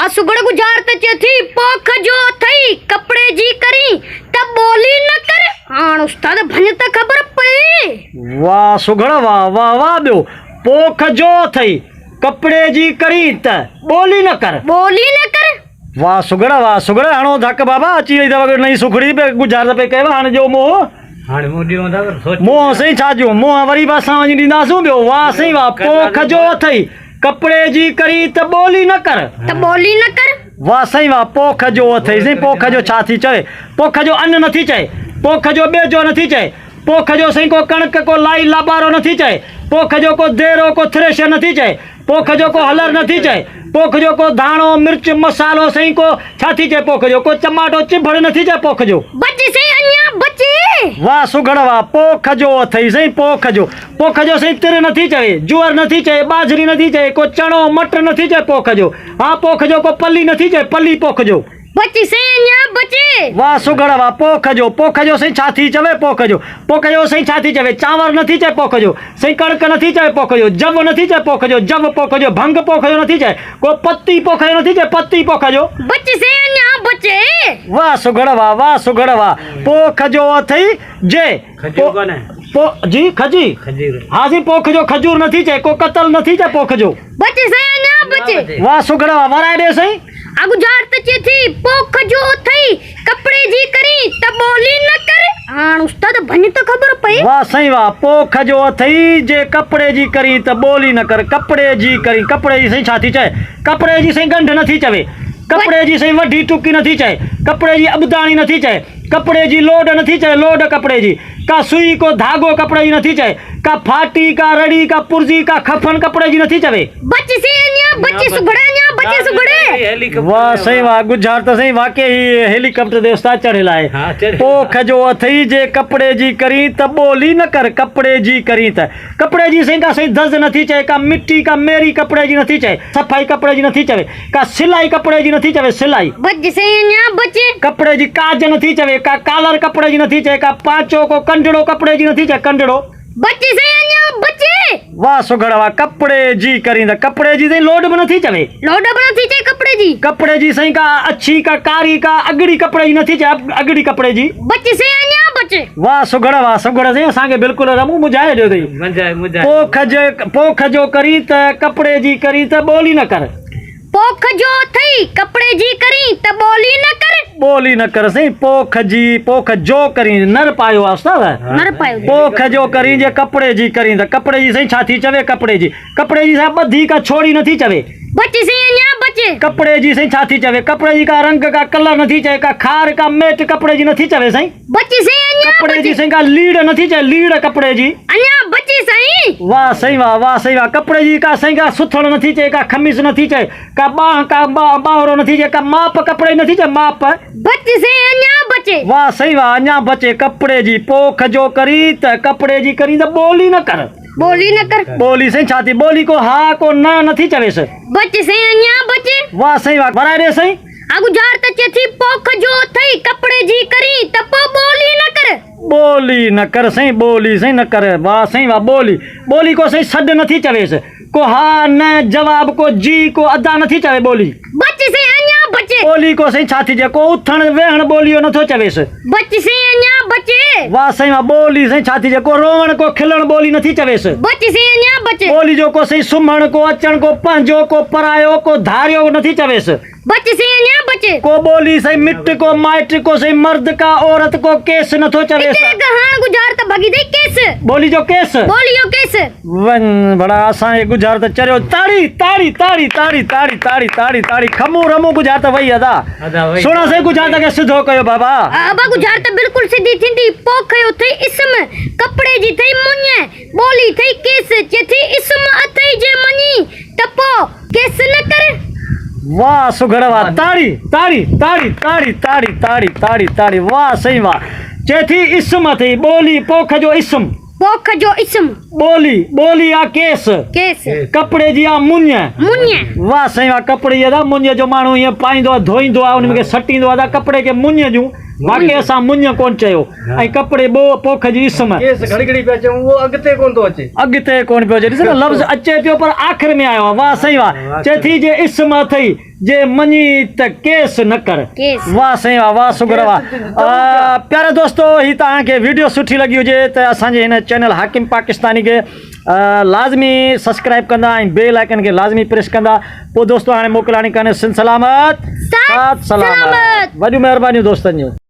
असुगड़ गुजारत थी पोख जो थई कपड़े जी करी तब बोली न कर हाण उस्ताद भन त खबर पई। वाह सुगड़ वाह वाह वाह ॿियो पोख जो थई कपड़े जी करी त बोली न कर वाह सुगड़ हणो धक बाबा अची वई अथव नई सुखड़ी पे गुजारत पे कयो हाणे जो मोह मोह सही छा जो मोह वरी बि असां वञी ॾींदासूं ॿियो वाह सही वाह पोख जो थई कपड़े जी करी त बोली न कर वाह सही वाह पोख जो अथई सही पोख जो छा थी चवे पोख जो अन्न नथी चए पोख जो ॿेजो नथी चए पोख जो सही को कणक को लाई लाबारो नथी चए पोख जो को देरो को थ्रेशर नथी चए पोख जो को हलर नथी चए पोख जो को धाणो मिर्च मसालो सही को छा थी चए पोख जो को टमाटो चिभड़ नथी चए पोख जो वाह सुगड़ वाह पोख जो अथई सही पोख जो सही तिर नथी चए जुअर नथी चए बाजरी नथी चए को चणो मटर नथी चए पोख जो हाँ पोख जो को पली नथी चए पली पोख जो वाह सुगड़ वाह पोख जो सही छा थी चवे पोख जो सही छा थी चवे चांवर नथी चए पोख जो सही कणक नथी चए पोख जो जब नथी चए पोख जो जब पोख जो भंग पोख जो नथी चए को पत्ती पोख जो नथी चए पत्ती पोख जो वाह सुगड़ वाह पोख जो अथई जे जी खजी हाँ जी पोख जो खजूर नथी चए को कतल नथी चए पोख जो वाह सुगड़ वाह वराए दे सही गुजारत थी पोख जो थई कपड़े जी करी त बोली न कर हाण उस्ताद भन त खबर पई। वाह सही वाह पोख जो अथई जे कपड़े जी करी त बोली न कर कपड़े जी करी कपड़े जी सही छा थी चए कपड़े जी सही गंढ नथी चवे कपड़े जी सही वड्डी टुकी नथी चए कपड़े जी अबदाणी नथी चए कपड़े जी लोड नथी चए लोड कपड़े जी का सुई को धागो कपड़े जी नथी चए का फाटी का रड़ी का पुर्जी का खफन कपड़े जी नथी चवे वाह सही वाह गुजरात सही वाकई हेलीकॉप्टर दे उस्ताद चढ़ियल आहे पोख जो अथई जे कपड़े जी करी त बोली न कर कपड़े जी करी त कपड़े जी सही का सही दज़ नथी चए का मिट्टी का मेरी कपड़े जी नथी चए सफाई कपड़े जी नथी चवे का सिलाई कपड़े जी नथी चवे सिलाई कपड़े जी काज नथी चवे का कालर कपड़े जी नथी चए का पांचो को कंडड़ो कपड़े जी नथी चए कंडड़ो वाह सुगड़ वाह कपड़े जी करी त कपड़े जी सही लोड भी नथी चवे कपड़े जी सही का अच्छी का कारी का अगड़ी कपड़े जी नथी चए अगड़ी कपड़े जी वाह सुगड़ सही असांखे बिल्कुलु रमू मुझाए ॾियो अथई पोख जो करी त कपड़े जी करी त बोली न कर पोख जो थई कपड़े जी करी त बोली न कर सही पोख जो करी नर पायो आहे पोख जो करी जे कपड़े जी करी त कपड़े जी सही छा थी चवे कपड़े जी सा ॿधी का छोड़ी नथी चवे कपड़े जी सही छा थी चवे कपड़े जी का रंग का कलर नथी चए का खार का मेट कपड़े जी नथी चवे सही कपड़े जी सही का लीड नथी चए लीड कपड़े जी वाह सही वाह कपड़े जी का सही का सुथड़ नथी चए का खमीस नथी चए का बाहरो नथी चए का माप कपड़े नथी चए माप वाह सही वाह अञा बचे कपड़े जी पोख जो करी त कपड़े जी करी त बोली न कर बोली सही छा थी बोली को हा को न नथी चवेस वाह सही वाह वराए दे सही गुजारत थी पोख जो थई कपड़े जी करी त पो बोली न कर सही बोली सही न कर वाह सही वाह बोली को सही सड नथी चवेस को हा न जवाब को जी को अदा नथी चवे बोली बोली को सही छा थी चए को उथण वेहण बोलियो नथो चवेस वाह सही वाह बोली सही छा थी चए को रोवण को खिलण बोली नथी चवेस बोली जो को सही सुम्हण को अचण को पंहिंजो को परायो को धारियो नथी चवेस को बोली सही मिट को माइट को सही मर्द का औरत को केस नथो चवेस बोली जो केस वन बड़ा असां गुजारत चरियो ताड़ी ताड़ी ताड़ी ताड़ी ताड़ी ताड़ी ताड़ी ताड़ी खमू रमू गुजारत वही अदा सुना से गुजारत के सिधो कयो बाबा गुजारत बिल्कुल सीधी थींदी पोख जो थई इसम कपड़े जी थई मुन्य बोली थई केस जे थी इसम अथई जे मनी त पो केस न कर वाह सुगड़ वाह ताड़ी ताड़ी ताड़ी ताड़ी ताड़ी ताड़ी ताड़ी ताड़ी वाह सही वाह चेथी इसम थी बोली पोख जो इसम बोली आ केस कपड़े जी आ मुन्य वाह सही वाह कपड़े जी मुन्य जो माण्हू ईअं पाईंदो आहे धोईंदो आहे उनमें सटींदो आहे कपड़े के मुन्य जूं बाक़ी असां मुन्य कोन चयो ऐं कपड़े पोख जी इसम घड़ी पिया चऊं उहो अॻिते कोन थो अचे अॻिते कोन पियो अचे ॾिस न लफ़्ज़ अचे पियो पर आख़िर में आयो आहे वाह सही वाह चए थी जे इसम अथई जे मञी त केस न कर। केस। वाह साईं वाह, वाह सुगड़ वाह। प्यारे दोस्तो, ही तव्हांखे वीडियो सुठी लगी हुजे त असांजे हिन चैनल हाकिम पाकिस्तानी खे लाज़मी सब्सक्राइब कंदा ऐं बेल आइकन खे लाज़मी प्रेस कंदा। पोइ दोस्तो हाणे मोकिलाणी कान्हे, सिन सलामत, साथ सलामत। वॾियूं महिरबानियूं दोस्तनि जूं।